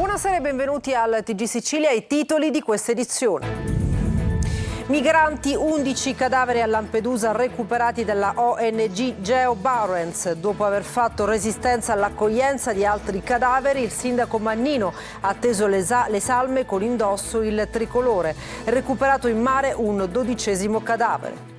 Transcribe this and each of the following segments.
Buonasera e benvenuti al TG Sicilia, i titoli di questa edizione. Migranti, 11 cadaveri a Lampedusa recuperati dalla ONG Geo Barents. Dopo aver fatto resistenza all'accoglienza di altri cadaveri, il sindaco Mannino ha atteso le salme con indosso il tricolore. Recuperato in mare un 12° cadavere.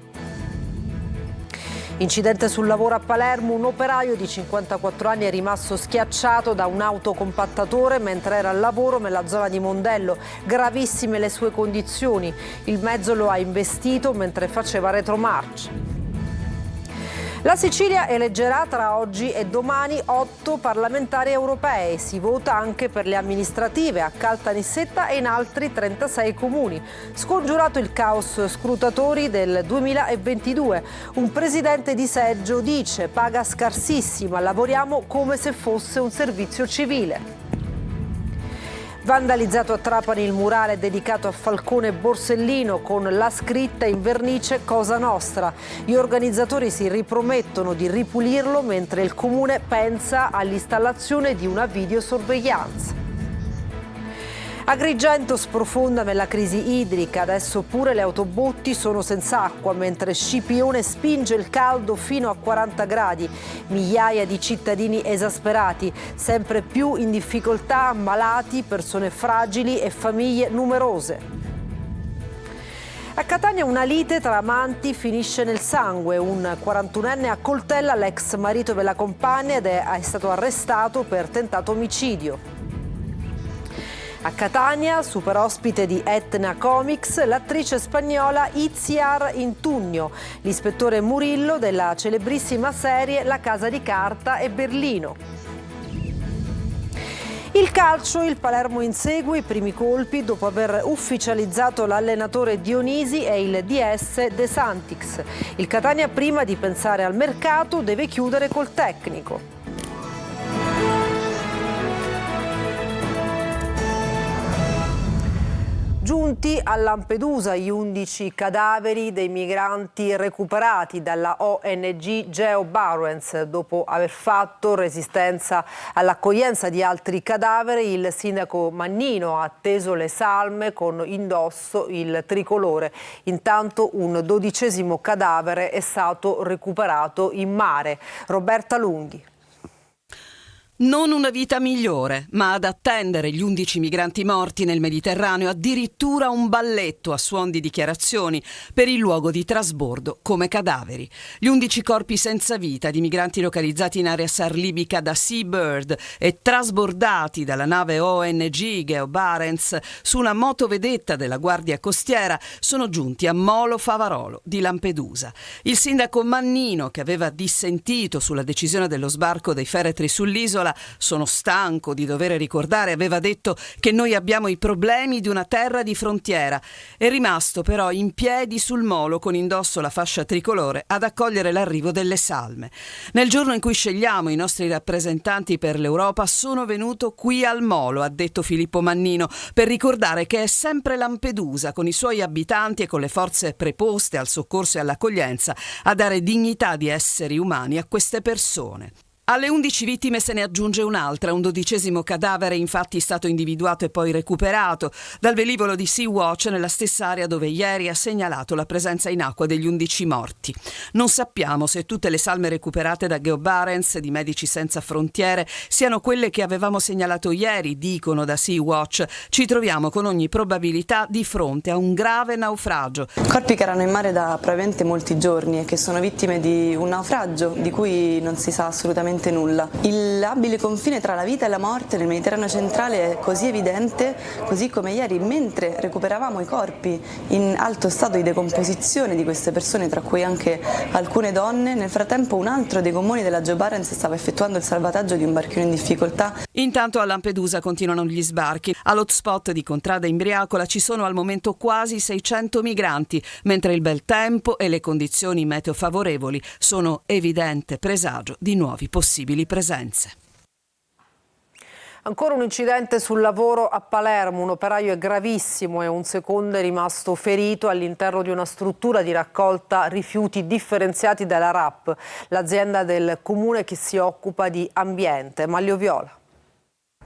Incidente sul lavoro a Palermo, un operaio di 54 anni è rimasto schiacciato da un autocompattatore mentre era al lavoro nella zona di Mondello. Gravissime le sue condizioni. Il mezzo lo ha investito mentre faceva retromarcia. La Sicilia eleggerà tra oggi e domani 8 parlamentari europei. Si vota anche per le amministrative a Caltanissetta e in altri 36 comuni. Scongiurato il caos scrutatori del 2022. Un presidente di seggio dice: paga scarsissima, lavoriamo come se fosse un servizio civile. Vandalizzato a Trapani il murale dedicato a Falcone Borsellino con la scritta in vernice Cosa Nostra. Gli organizzatori si ripromettono di ripulirlo mentre il comune pensa all'installazione di una videosorveglianza. Agrigento sprofonda nella crisi idrica, adesso pure le autobotti sono senza acqua, mentre Scipione spinge il caldo fino a 40 gradi. Migliaia di cittadini esasperati, sempre più in difficoltà malati, persone fragili e famiglie numerose. A Catania una lite tra amanti finisce nel sangue. Un 41enne accoltella l'ex marito della compagna ed è stato arrestato per tentato omicidio. A Catania, super ospite di Etna Comics, l'attrice spagnola Itziar Intugno, l'ispettore Murillo della celebrissima serie La Casa di Carta e Berlino. Il calcio, il Palermo insegue i primi colpi dopo aver ufficializzato l'allenatore Dionisi e il DS De Santix. Il Catania, prima di pensare al mercato, deve chiudere col tecnico. Giunti a Lampedusa gli 11 cadaveri dei migranti recuperati dalla ONG Geo Barents. Dopo aver fatto resistenza all'accoglienza di altri cadaveri, il sindaco Mannino ha atteso le salme con indosso il tricolore. Intanto un 12° cadavere è stato recuperato in mare. Roberta Lunghi. Non una vita migliore, ma ad attendere gli 11 migranti morti nel Mediterraneo addirittura un balletto a suon di dichiarazioni per il luogo di trasbordo come cadaveri. Gli 11 corpi senza vita di migranti localizzati in area SAR libica da Seabird e trasbordati dalla nave ONG Geo Barents su una motovedetta della Guardia Costiera sono giunti a Molo Favarolo di Lampedusa. Il sindaco Mannino, che aveva dissentito sulla decisione dello sbarco dei feretri sull'isola: sono stanco di dover ricordare, aveva detto che noi abbiamo i problemi di una terra di frontiera. È rimasto però in piedi sul molo con indosso la fascia tricolore ad accogliere l'arrivo delle salme. Nel giorno in cui scegliamo i nostri rappresentanti per l'Europa sono venuto qui al molo, ha detto Filippo Mannino, per ricordare che è sempre Lampedusa con i suoi abitanti e con le forze preposte al soccorso e all'accoglienza a dare dignità di esseri umani a queste persone. Alle 11 vittime se ne aggiunge un'altra, un 12° cadavere infatti è stato individuato e poi recuperato dal velivolo di Sea-Watch nella stessa area dove ieri ha segnalato la presenza in acqua degli 11 morti. Non sappiamo se tutte le salme recuperate da Geo Barents di Medici Senza Frontiere siano quelle che avevamo segnalato ieri, dicono da Sea-Watch. Ci troviamo con ogni probabilità di fronte a un grave naufragio. Corpi che erano in mare da probabilmente molti giorni e che sono vittime di un naufragio di cui non si sa assolutamente nulla. Il labile confine tra la vita e la morte nel Mediterraneo centrale è così evidente, così come ieri mentre recuperavamo i corpi in alto stato di decomposizione di queste persone, tra cui anche alcune donne, nel frattempo un altro dei gommoni della Geo Barents stava effettuando il salvataggio di un barchino in difficoltà. Intanto a Lampedusa continuano gli sbarchi. All'hotspot di Contrada Imbriacola ci sono al momento quasi 600 migranti, mentre il bel tempo e le condizioni meteo favorevoli sono evidente presagio di nuovi possibili presenze. Ancora un incidente sul lavoro a Palermo, un operaio è gravissimo e un secondo è rimasto ferito all'interno di una struttura di raccolta rifiuti differenziati della RAP, l'azienda del comune che si occupa di ambiente. Maglio Viola.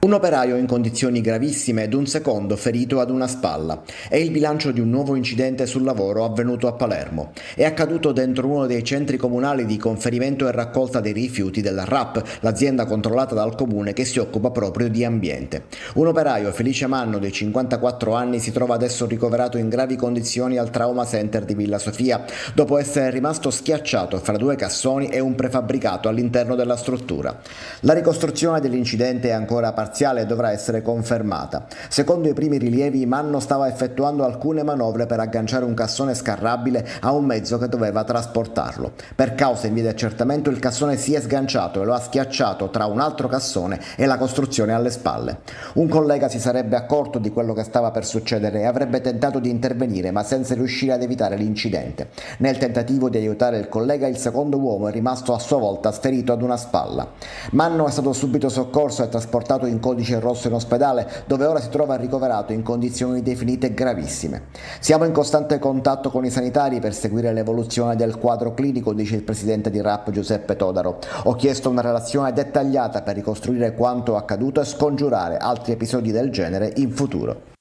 Un operaio in condizioni gravissime ed un secondo ferito ad una spalla. È il bilancio di un nuovo incidente sul lavoro avvenuto a Palermo. È accaduto dentro uno dei centri comunali di conferimento e raccolta dei rifiuti della RAP, l'azienda controllata dal comune che si occupa proprio di ambiente. Un operaio, Felice Manno, dei 54 anni, si trova adesso ricoverato in gravi condizioni al Trauma Center di Villa Sofia, dopo essere rimasto schiacciato fra due cassoni e un prefabbricato all'interno della struttura. La ricostruzione dell'incidente è ancora parziale e dovrà essere confermata. Secondo i primi rilievi, Manno stava effettuando alcune manovre per agganciare un cassone scarrabile a un mezzo che doveva trasportarlo. Per causa in via di accertamento il cassone si è sganciato e lo ha schiacciato tra un altro cassone e la costruzione alle spalle. Un collega si sarebbe accorto di quello che stava per succedere e avrebbe tentato di intervenire, ma senza riuscire ad evitare l'incidente. Nel tentativo di aiutare il collega, il secondo uomo è rimasto a sua volta ferito ad una spalla. Manno è stato subito soccorso e trasportato in codice rosso in ospedale, dove ora si trova ricoverato in condizioni definite gravissime. Siamo in costante contatto con i sanitari per seguire l'evoluzione del quadro clinico, dice il presidente di RAP Giuseppe Todaro. Ho chiesto una relazione dettagliata per ricostruire quanto accaduto e scongiurare altri episodi del genere in futuro.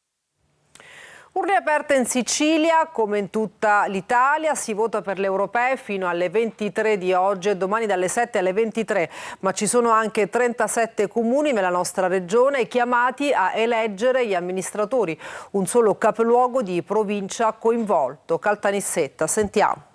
Urne aperte in Sicilia, come in tutta l'Italia, si vota per le europee fino alle 23 di oggi e domani dalle 7 alle 23, ma ci sono anche 37 comuni nella nostra regione chiamati a eleggere gli amministratori, un solo capoluogo di provincia coinvolto. Caltanissetta, sentiamo.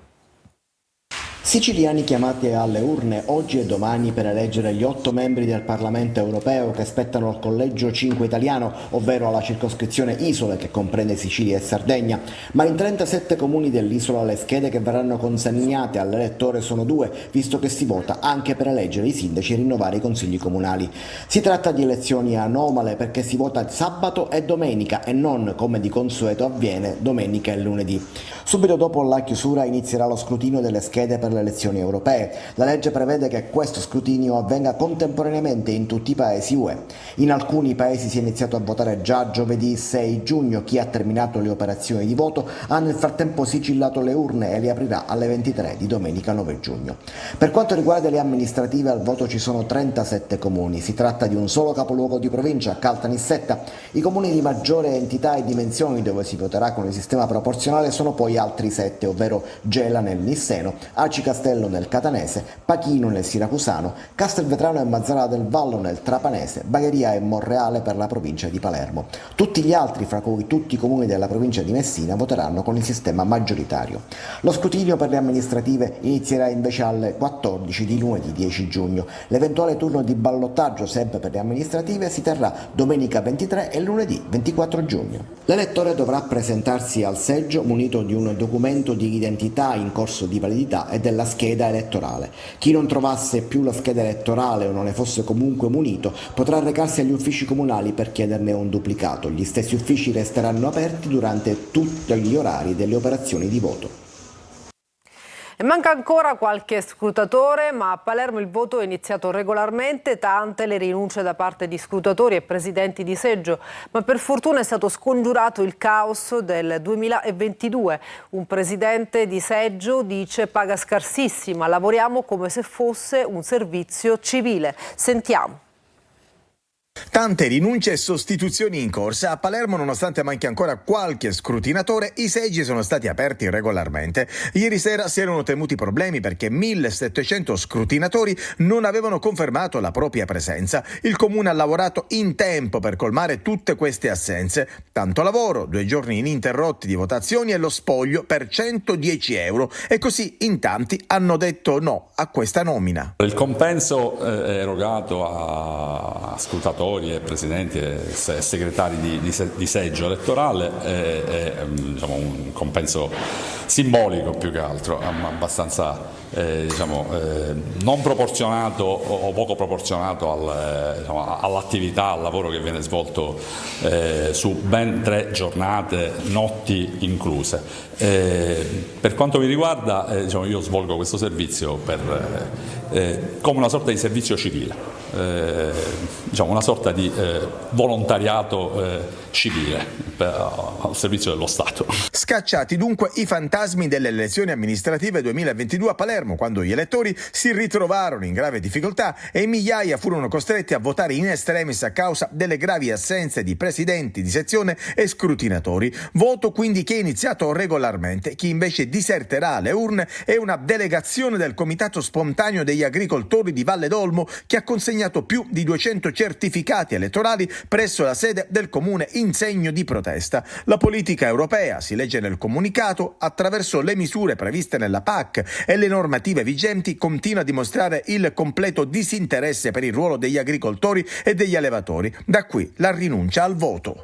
Siciliani chiamati alle urne oggi e domani per eleggere gli 8 membri del Parlamento europeo che spettano al collegio 5 italiano, ovvero alla circoscrizione Isole che comprende Sicilia e Sardegna, ma in 37 comuni dell'isola le schede che verranno consegnate all'elettore sono 2, visto che si vota anche per eleggere i sindaci e rinnovare i consigli comunali. Si tratta di elezioni anomale perché si vota sabato e domenica e non, come di consueto avviene, domenica e lunedì. Subito dopo la chiusura inizierà lo scrutinio delle schede per le elezioni europee. La legge prevede che questo scrutinio avvenga contemporaneamente in tutti i paesi UE. In alcuni paesi si è iniziato a votare già giovedì 6 giugno. Chi ha terminato le operazioni di voto ha nel frattempo sigillato le urne e le aprirà alle 23 di domenica 9 giugno. Per quanto riguarda le amministrative, al voto ci sono 37 comuni. Si tratta di un solo capoluogo di provincia, Caltanissetta. I comuni di maggiore entità e dimensioni dove si voterà con il sistema proporzionale sono poi altri 7, ovvero Gela nel Nisseno, Aci Castello nel Catanese, Pachino nel Siracusano, Castelvetrano e Mazzara del Vallo nel Trapanese, Bagheria e Monreale per la provincia di Palermo. Tutti gli altri, fra cui tutti i comuni della provincia di Messina, voteranno con il sistema maggioritario. Lo scrutinio per le amministrative inizierà invece alle 14 di lunedì 10 giugno. L'eventuale turno di ballottaggio, sempre per le amministrative, si terrà domenica 23 e lunedì 24 giugno. L'elettore dovrà presentarsi al seggio munito di un documento di identità in corso di validità e della scheda elettorale. Chi non trovasse più la scheda elettorale o non ne fosse comunque munito potrà recarsi agli uffici comunali per chiederne un duplicato. Gli stessi uffici resteranno aperti durante tutti gli orari delle operazioni di voto. E manca ancora qualche scrutatore, ma a Palermo il voto è iniziato regolarmente, tante le rinunce da parte di scrutatori e presidenti di seggio, ma per fortuna è stato scongiurato il caos del 2022. Un presidente di seggio dice: paga scarsissima, lavoriamo come se fosse un servizio civile. Sentiamo. Tante rinunce e sostituzioni in corsa. A Palermo, nonostante manchi ancora qualche scrutinatore, i seggi sono stati aperti regolarmente. Ieri sera si erano temuti problemi perché 1700 scrutinatori non avevano confermato la propria presenza. Il comune ha lavorato in tempo per colmare tutte queste assenze. Tanto lavoro, 2 giorni ininterrotti di votazioni e lo spoglio per 110 euro. E così in tanti hanno detto no a questa nomina. Il compenso erogato a scrutatori e presidenti e segretari di seggio elettorale è diciamo, un compenso simbolico più che altro, abbastanza non proporzionato o poco proporzionato all'attività, al lavoro che viene svolto su ben 3 giornate, notti incluse. Per quanto mi riguarda, io svolgo questo servizio come una sorta di servizio civile. Una sorta di volontariato civile al servizio dello Stato. Scacciati dunque i fantasmi fantasmi delle elezioni amministrative 2022 a Palermo, quando gli elettori si ritrovarono in grave difficoltà e migliaia furono costretti a votare in extremis a causa delle gravi assenze di presidenti di sezione e scrutinatori. Voto quindi che è iniziato regolarmente. Chi invece diserterà alle urne è una delegazione del Comitato Spontaneo degli Agricoltori di Valle d'Olmo, che ha consegnato più di 200 certificati elettorali presso la sede del comune in segno di protesta. La politica europea, si legge nel comunicato, attraverso le misure previste nella PAC e le normative vigenti, continua a dimostrare il completo disinteresse per il ruolo degli agricoltori e degli allevatori. Da qui la rinuncia al voto.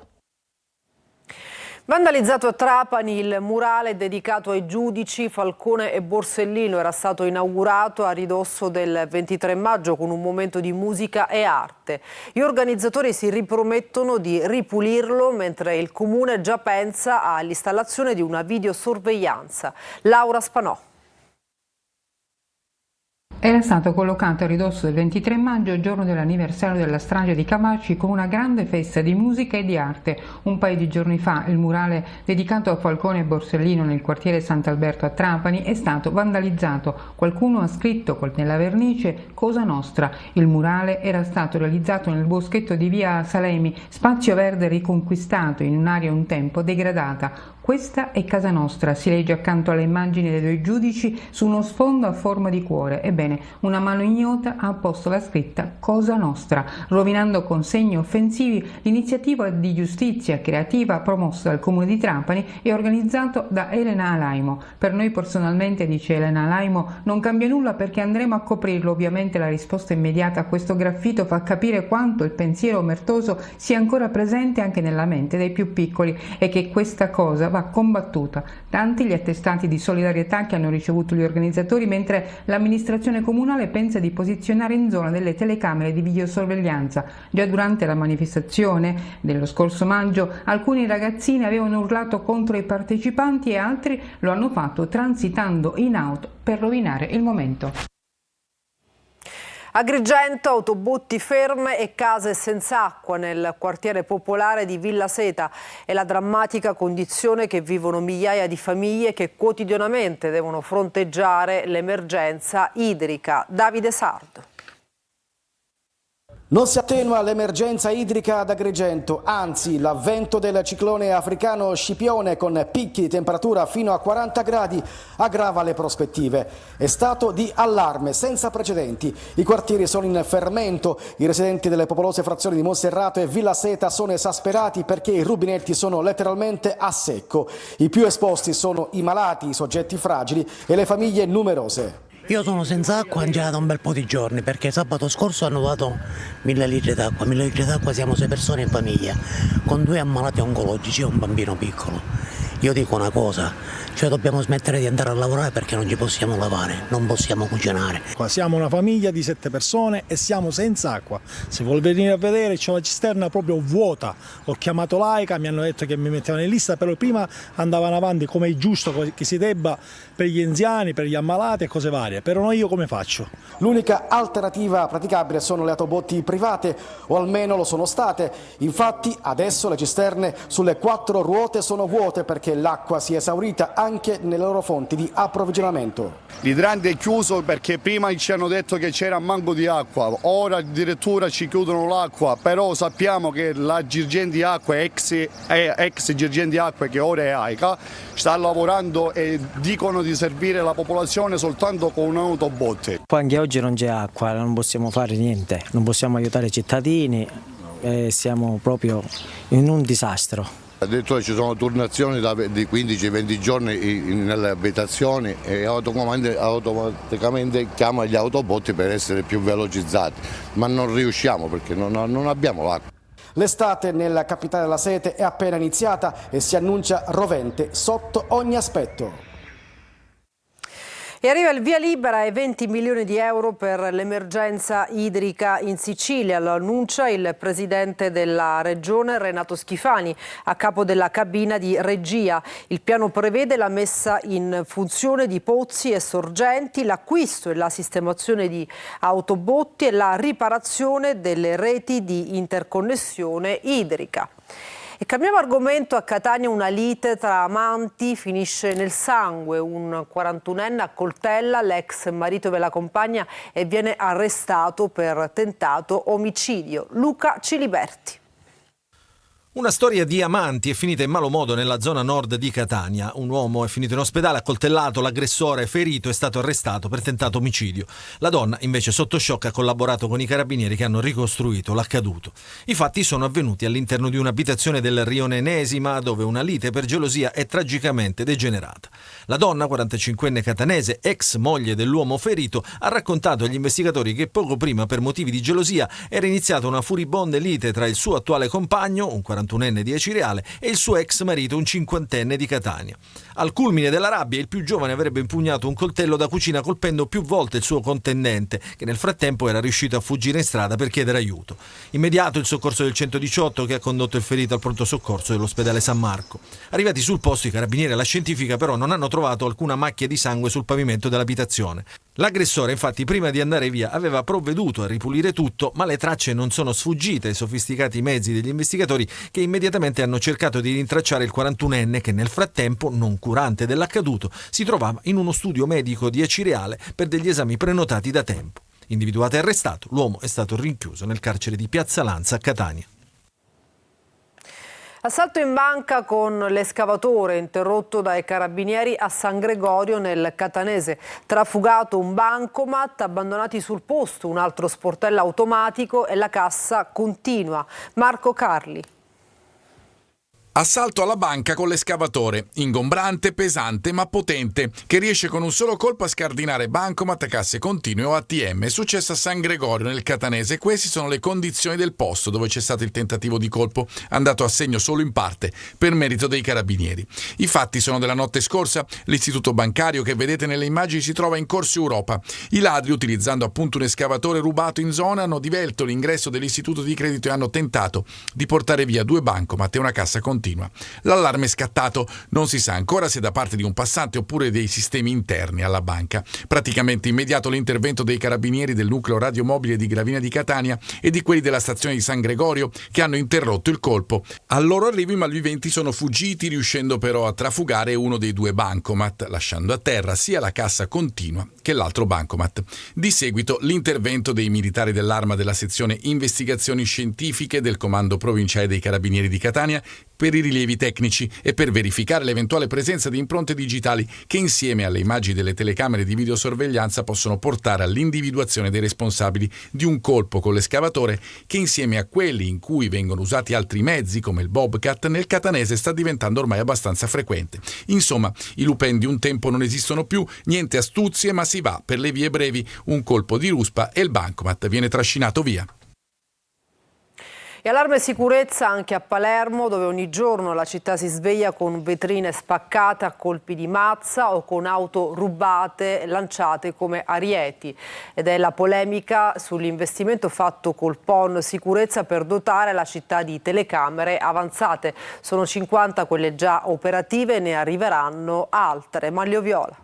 Vandalizzato a Trapani il murale dedicato ai giudici Falcone e Borsellino. Era stato inaugurato a ridosso del 23 maggio con un momento di musica e arte. Gli organizzatori si ripromettono di ripulirlo, mentre il comune già pensa all'installazione di una videosorveglianza. Laura Spanò. Era stato collocato a ridosso del 23 maggio, giorno dell'anniversario della strage di Capaci, con una grande festa di musica e di arte. Un paio di giorni fa il murale dedicato a Falcone e Borsellino nel quartiere Sant'Alberto a Trapani è stato vandalizzato. Qualcuno ha scritto nella vernice "Cosa Nostra". Il murale era stato realizzato nel boschetto di via Salemi, spazio verde riconquistato in un'area un tempo degradata. "Questa è casa nostra", si legge accanto alle immagini dei due giudici su uno sfondo a forma di cuore. Ebbene, una mano ignota ha apposto la scritta "Cosa Nostra", rovinando con segni offensivi l'iniziativa di giustizia creativa promossa dal Comune di Trapani e organizzato da Elena Alaimo. "Per noi personalmente", dice Elena Alaimo, "non cambia nulla perché andremo a coprirlo". Ovviamente la risposta immediata a questo graffito fa capire quanto il pensiero omertoso sia ancora presente anche nella mente dei più piccoli e che questa cosa va combattuta. Tanti gli attestati di solidarietà che hanno ricevuto gli organizzatori, mentre l'amministrazione comunale pensa di posizionare in zona delle telecamere di videosorveglianza. Già durante la manifestazione dello scorso maggio alcuni ragazzini avevano urlato contro i partecipanti e altri lo hanno fatto transitando in auto per rovinare il momento. Agrigento, autobotti ferme e case senza acqua nel quartiere popolare di Villa Seta. È la drammatica condizione che vivono migliaia di famiglie che quotidianamente devono fronteggiare l'emergenza idrica. Davide Sardo. Non si attenua l'emergenza idrica ad Agrigento, anzi l'avvento del ciclone africano Scipione con picchi di temperatura fino a 40 gradi aggrava le prospettive. È stato di allarme senza precedenti. I quartieri sono in fermento, i residenti delle popolose frazioni di Monserrato e Villa Seta sono esasperati perché i rubinetti sono letteralmente a secco. I più esposti sono i malati, i soggetti fragili e le famiglie numerose. Io sono senza acqua già da un bel po' di giorni perché sabato scorso hanno dato 1000 litri d'acqua. 1000 litri d'acqua, siamo 6 persone in famiglia, con 2 ammalati oncologici e un bambino piccolo. Io dico una cosa, cioè dobbiamo smettere di andare a lavorare perché non ci possiamo lavare, non possiamo cucinare. Qua siamo una famiglia di 7 persone e siamo senza acqua. Se vuol venire a vedere c'è la cisterna proprio vuota. Ho chiamato l'AICA, mi hanno detto che mi mettevano in lista, però prima andavano avanti come è giusto che si debba per gli anziani, per gli ammalati e cose varie. Però io come faccio? L'unica alternativa praticabile sono le autobotti private, o almeno lo sono state. Infatti adesso le cisterne sulle 4 ruote sono vuote perché l'acqua si è esaurita anche nelle loro fonti di approvvigionamento. L'idrante è chiuso perché prima ci hanno detto che c'era manco di acqua, ora addirittura ci chiudono l'acqua, però sappiamo che la Girgenti Acque, ex Girgenti Acque che ora è AICA, sta lavorando e dicono di servire la popolazione soltanto con un'autobotte. Poi anche oggi non c'è acqua, non possiamo fare niente, non possiamo aiutare i cittadini, siamo proprio in un disastro. Addirittura ci sono turnazioni di 15-20 giorni nelle abitazioni e automaticamente chiama gli autobotti per essere più velocizzati, ma non riusciamo perché non abbiamo l'acqua. L'estate nella capitale della Sete è appena iniziata e si annuncia rovente sotto ogni aspetto. E arriva il via libera ai 20 milioni di euro per l'emergenza idrica in Sicilia. Lo annuncia il presidente della regione Renato Schifani a capo della cabina di regia. Il piano prevede la messa in funzione di pozzi e sorgenti, l'acquisto e la sistemazione di autobotti e la riparazione delle reti di interconnessione idrica. E cambiamo argomento. A Catania una lite tra amanti finisce nel sangue. Un 41enne accoltella l'ex marito della compagna e viene arrestato per tentato omicidio. Luca Ciliberti. Una storia di amanti è finita in malo modo nella zona nord di Catania. Un uomo è finito in ospedale accoltellato, l'aggressore ferito è stato arrestato per tentato omicidio. La donna, invece, sotto shock, ha collaborato con i carabinieri che hanno ricostruito l'accaduto. I fatti sono avvenuti all'interno di un'abitazione del Rione Enesima, dove una lite per gelosia è tragicamente degenerata. La donna, 45enne catanese, ex moglie dell'uomo ferito, ha raccontato agli investigatori che poco prima, per motivi di gelosia, era iniziata una furibonda lite tra il suo attuale compagno, un 41enne di Acireale, e il suo ex marito, un 50enne di Catania. Al culmine della rabbia, il più giovane avrebbe impugnato un coltello da cucina colpendo più volte il suo contendente, che nel frattempo era riuscito a fuggire in strada per chiedere aiuto. Immediato il soccorso del 118 che ha condotto il ferito al pronto soccorso dell'ospedale San Marco. Arrivati sul posto, i carabinieri e la scientifica però non hanno trovato alcuna macchia di sangue sul pavimento dell'abitazione. L'aggressore, infatti, prima di andare via aveva provveduto a ripulire tutto, ma le tracce non sono sfuggite ai sofisticati mezzi degli investigatori, che immediatamente hanno cercato di rintracciare il 41enne che nel frattempo, non curante dell'accaduto, si trovava in uno studio medico di Acireale per degli esami prenotati da tempo. Individuato e arrestato, l'uomo è stato rinchiuso nel carcere di Piazza Lanza a Catania. Assalto in banca con l'escavatore interrotto dai carabinieri a San Gregorio nel Catanese. Trafugato un bancomat, abbandonati sul posto un altro sportello automatico e la cassa continua. Marco Carli. Assalto alla banca con l'escavatore, ingombrante, pesante ma potente, che riesce con un solo colpo a scardinare bancomat, casse continue o ATM. È successo a San Gregorio nel Catanese. Queste sono le condizioni del posto dove c'è stato il tentativo di colpo, andato a segno solo in parte per merito dei carabinieri. I fatti sono della notte scorsa. L'istituto bancario che vedete nelle immagini si trova in Corso Europa. I ladri, utilizzando appunto un escavatore rubato in zona, hanno divelto l'ingresso dell'istituto di credito e hanno tentato di portare via 2 bancomat e una cassa continua. L'allarme è scattato, non si sa ancora se da parte di un passante oppure dei sistemi interni alla banca. Praticamente immediato l'intervento dei carabinieri del nucleo radiomobile di Gravina di Catania e di quelli della stazione di San Gregorio, che hanno interrotto il colpo. Al loro arrivo i malviventi sono fuggiti, riuscendo però a trafugare uno dei 2 bancomat, lasciando a terra sia la cassa continua che l'altro bancomat. Di seguito l'intervento dei militari dell'Arma della sezione investigazioni scientifiche del Comando Provinciale dei Carabinieri di Catania per i rilievi tecnici e per verificare l'eventuale presenza di impronte digitali che, insieme alle immagini delle telecamere di videosorveglianza, possono portare all'individuazione dei responsabili di un colpo con l'escavatore che, insieme a quelli in cui vengono usati altri mezzi come il Bobcat, nel Catanese sta diventando ormai abbastanza frequente. Insomma, i lupin di un tempo non esistono più, niente astuzie, ma si va per le vie brevi, un colpo di ruspa e il bancomat viene trascinato via. E allarme sicurezza anche a Palermo, dove ogni giorno la città si sveglia con vetrine spaccate a colpi di mazza o con auto rubate lanciate come arieti. Ed è la polemica sull'investimento fatto col PON Sicurezza per dotare la città di telecamere avanzate. Sono 50 quelle già operative, ne arriveranno altre. Maglio Viola.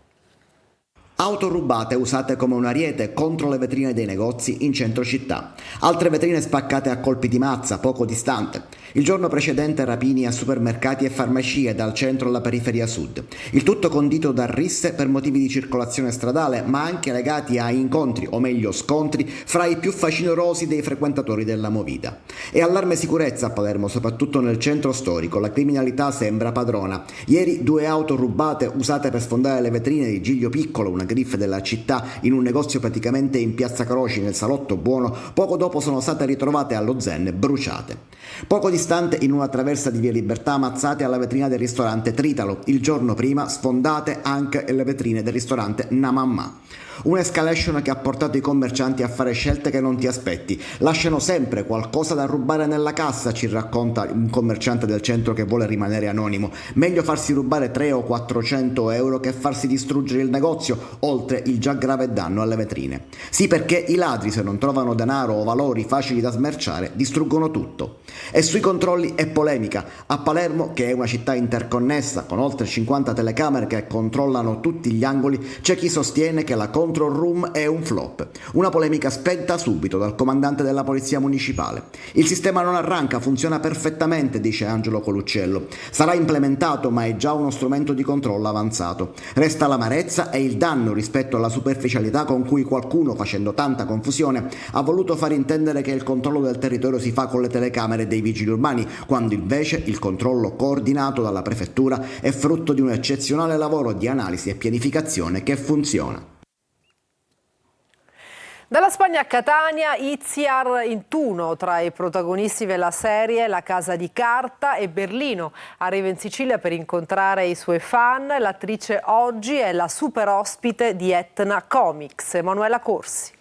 Auto rubate usate come un ariete contro le vetrine dei negozi in centro città. Altre vetrine spaccate a colpi di mazza poco distante. Il giorno precedente rapini a supermercati e farmacie dal centro alla periferia sud. Il tutto condito da risse per motivi di circolazione stradale, ma anche legati a incontri, o meglio scontri, fra i più facinorosi dei frequentatori della movida. E allarme sicurezza a Palermo, soprattutto nel centro storico. La criminalità sembra padrona. Ieri 2 auto rubate usate per sfondare le vetrine di Giglio Piccolo, una griffe della città, in un negozio praticamente in Piazza Croci nel Salotto Buono, poco dopo sono state ritrovate allo Zen bruciate. Poco distante, in una traversa di via Libertà, ammazzate alla vetrina del ristorante Tritalo. Il giorno prima sfondate anche le vetrine del ristorante Namamma. Un'escalation che ha portato i commercianti a fare scelte che non ti aspetti. Lasciano sempre qualcosa da rubare nella cassa, ci racconta un commerciante del centro che vuole rimanere anonimo. Meglio farsi rubare 300 o 400 euro che farsi distruggere il negozio, oltre il già grave danno alle vetrine. Sì, perché i ladri, se non trovano denaro o valori facili da smerciare, distruggono tutto. E sui controlli è polemica. A Palermo, che è una città interconnessa con oltre 50 telecamere che controllano tutti gli angoli, c'è chi sostiene che la control room è un flop. Una polemica spenta subito dal comandante della polizia municipale. Il sistema non arranca, funziona perfettamente, dice Angelo Coluccello. Sarà implementato, ma è già uno strumento di controllo avanzato. Resta l'amarezza e il danno rispetto alla superficialità con cui qualcuno, facendo tanta confusione, ha voluto far intendere che il controllo del territorio si fa con le telecamere dei vigili urbani, quando invece il controllo coordinato dalla prefettura è frutto di un eccezionale lavoro di analisi e pianificazione che funziona. Dalla Spagna a Catania, Itziar Intuno tra i protagonisti della serie La Casa di Carta e Berlino. Arriva in Sicilia per incontrare i suoi fan. L'attrice oggi è la super ospite di Etna Comics, Emanuela Corsi.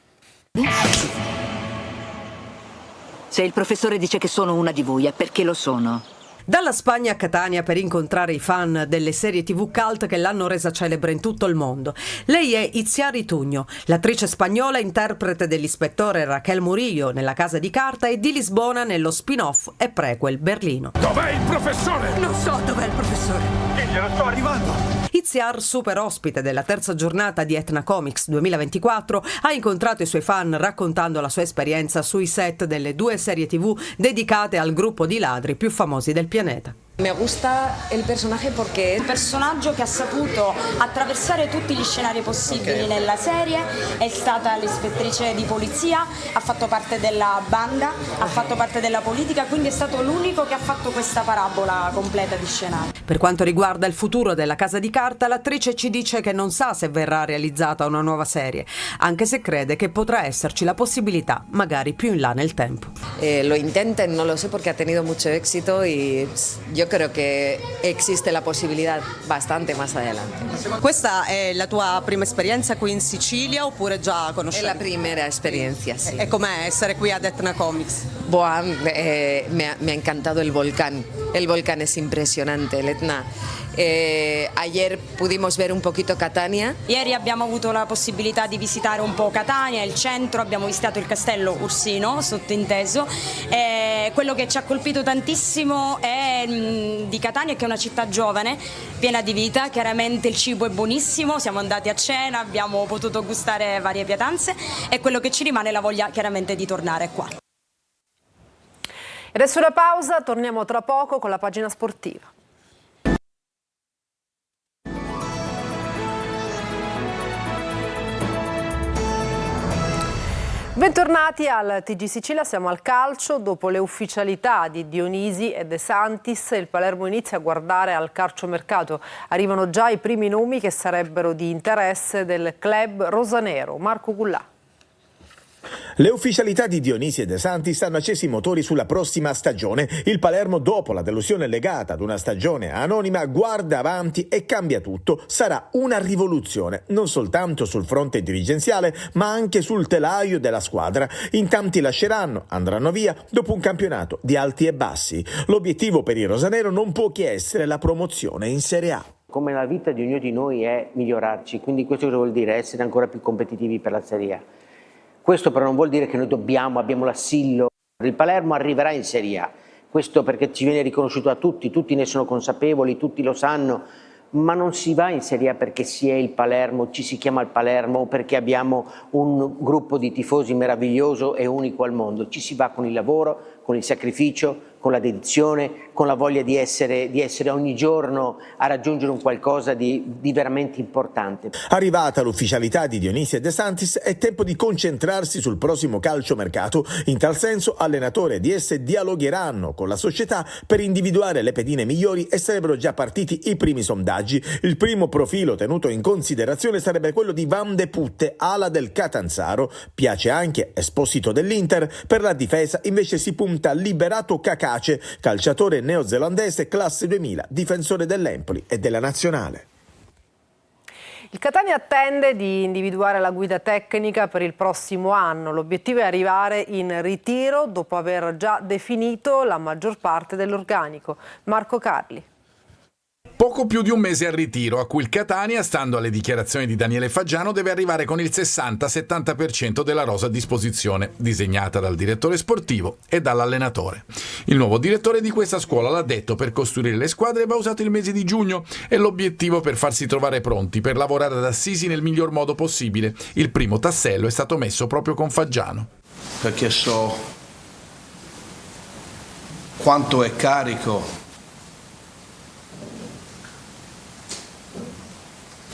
Se il professore dice che sono una di voi è perché lo sono. Dalla Spagna a Catania per incontrare i fan delle serie TV cult che l'hanno resa celebre in tutto il mondo. Lei è Itziar Ituño, l'attrice spagnola interprete dell'ispettore Raquel Murillo nella Casa di Carta e di Lisbona nello spin-off e prequel Berlino. Dov'è il professore? Non so dov'è il professore. Diglielo, sto arrivando. Itziar, super ospite della terza giornata di Etna Comics 2024, ha incontrato i suoi fan raccontando la sua esperienza sui set delle 2 serie TV dedicate al gruppo di ladri più famosi del pianeta. Me gusta il personaggio perché è un personaggio che ha saputo attraversare tutti gli scenari possibili nella serie, è stata l'ispettrice di polizia, ha fatto parte della banda, ha fatto parte della politica, quindi è stato l'unico che ha fatto questa parabola completa di scenari. Per quanto riguarda il futuro della Casa di Carta, l'attrice ci dice che non sa se verrà realizzata una nuova serie, anche se crede che potrà esserci la possibilità, magari più in là nel tempo. Lo intenten, no lo sé porque ha tenido mucho éxito y yo creo que existe la possibilità bastante más adelante. Questa è la tua prima esperienza qui in Sicilia oppure già conoscevi? È la prima esperienza, sì. E com'è essere qui ad Etna Comics? Me ha encantado el volcán. El volcán es impresionante, el Etna. Ayer pudimos ver un poquito Catania. Ieri abbiamo avuto la possibilità di visitare un po' Catania, il centro, abbiamo visitato il castello Ursino, sottinteso. Quello che ci ha colpito tantissimo di Catania è che è una città giovane, piena di vita, chiaramente il cibo è buonissimo, siamo andati a cena, abbiamo potuto gustare varie pietanze e quello che ci rimane è la voglia chiaramente di tornare qua. Adesso una pausa, torniamo tra poco con la pagina sportiva. Bentornati al TG Sicilia, siamo al calcio. Dopo le ufficialità di Dionisi e De Santis, il Palermo inizia a guardare al calciomercato. Arrivano già i primi nomi che sarebbero di interesse del club rosanero. Marco Gullà. Le ufficialità di Dionisi e De Santis hanno acceso i motori sulla prossima stagione. Il Palermo, dopo la delusione legata ad una stagione anonima, guarda avanti e cambia tutto. Sarà una rivoluzione, non soltanto sul fronte dirigenziale, ma anche sul telaio della squadra. In tanti lasceranno, andranno via dopo un campionato di alti e bassi. L'obiettivo per il rosanero non può che essere la promozione in Serie A. Come la vita di ognuno di noi è migliorarci, quindi questo cosa vuol dire? Essere ancora più competitivi per la Serie A. Questo però non vuol dire che noi abbiamo l'assillo. Il Palermo arriverà in Serie A, questo perché ci viene riconosciuto da tutti ne sono consapevoli, tutti lo sanno, ma non si va in Serie A perché si è il Palermo, ci si chiama il Palermo o perché abbiamo un gruppo di tifosi meraviglioso e unico al mondo. Ci si va con il lavoro, con il sacrificio, con la dedizione, con la voglia di essere ogni giorno a raggiungere un qualcosa di veramente importante. Arrivata l'ufficialità di Dionisi e De Santis, è tempo di concentrarsi sul prossimo calciomercato. In tal senso, allenatore e DS dialogheranno con la società per individuare le pedine migliori e sarebbero già partiti i primi sondaggi. Il primo profilo tenuto in considerazione sarebbe quello di Van de Putte, ala del Catanzaro. Piace anche Esposito dell'Inter. Per la difesa invece si punta Liberato Cacace, calciatore neozelandese classe 2000, difensore dell'Empoli e della Nazionale. Il Catania attende di individuare la guida tecnica per il prossimo anno. L'obiettivo è arrivare in ritiro dopo aver già definito la maggior parte dell'organico. Marco Carli. Poco più di un mese al ritiro, a cui il Catania, stando alle dichiarazioni di Daniele Faggiano, deve arrivare con il 60-70% della rosa a disposizione, disegnata dal direttore sportivo e dall'allenatore. Il nuovo direttore di questa scuola l'ha detto: per costruire le squadre va usato il mese di giugno e l'obiettivo per farsi trovare pronti per lavorare ad Assisi nel miglior modo possibile. Il primo tassello è stato messo proprio con Faggiano. Perché so quanto è carico,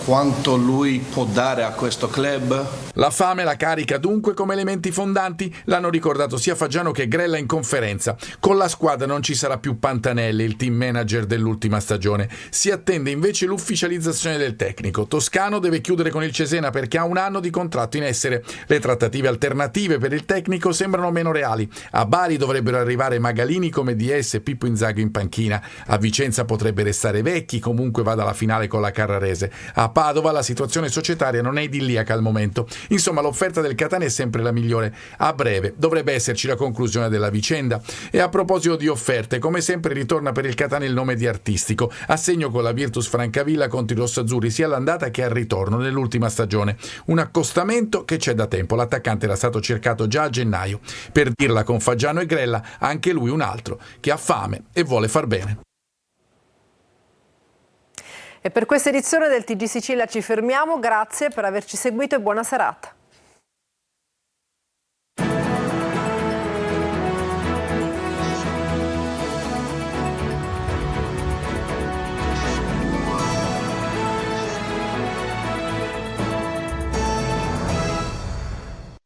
quanto lui può dare a questo club. La fame, la carica dunque come elementi fondanti, l'hanno ricordato sia Faggiano che Grella in conferenza. Con la squadra non ci sarà più Pantanelli, il team manager dell'ultima stagione. Si attende invece l'ufficializzazione del tecnico. Toscano deve chiudere con il Cesena perché ha un anno di contratto in essere. Le trattative alternative per il tecnico sembrano meno reali. A Bari dovrebbero arrivare Magalini come DS e Pippo Inzaghi in panchina. A Vicenza potrebbe restare Vecchi, comunque vada alla finale con la Carrarese. A Padova la situazione societaria non è idilliaca al momento. Insomma, l'offerta del Catania è sempre la migliore. A breve dovrebbe esserci la conclusione della vicenda. E a proposito di offerte, come sempre ritorna per il Catania il nome di Artistico, a segno con la Virtus Francavilla contro i rossazzurri sia all'andata che al ritorno nell'ultima stagione. Un accostamento che c'è da tempo. L'attaccante era stato cercato già a gennaio. Per dirla con Faggiano e Grella, anche lui un altro che ha fame e vuole far bene. E per questa edizione del TG Sicilia ci fermiamo, grazie per averci seguito e buona serata.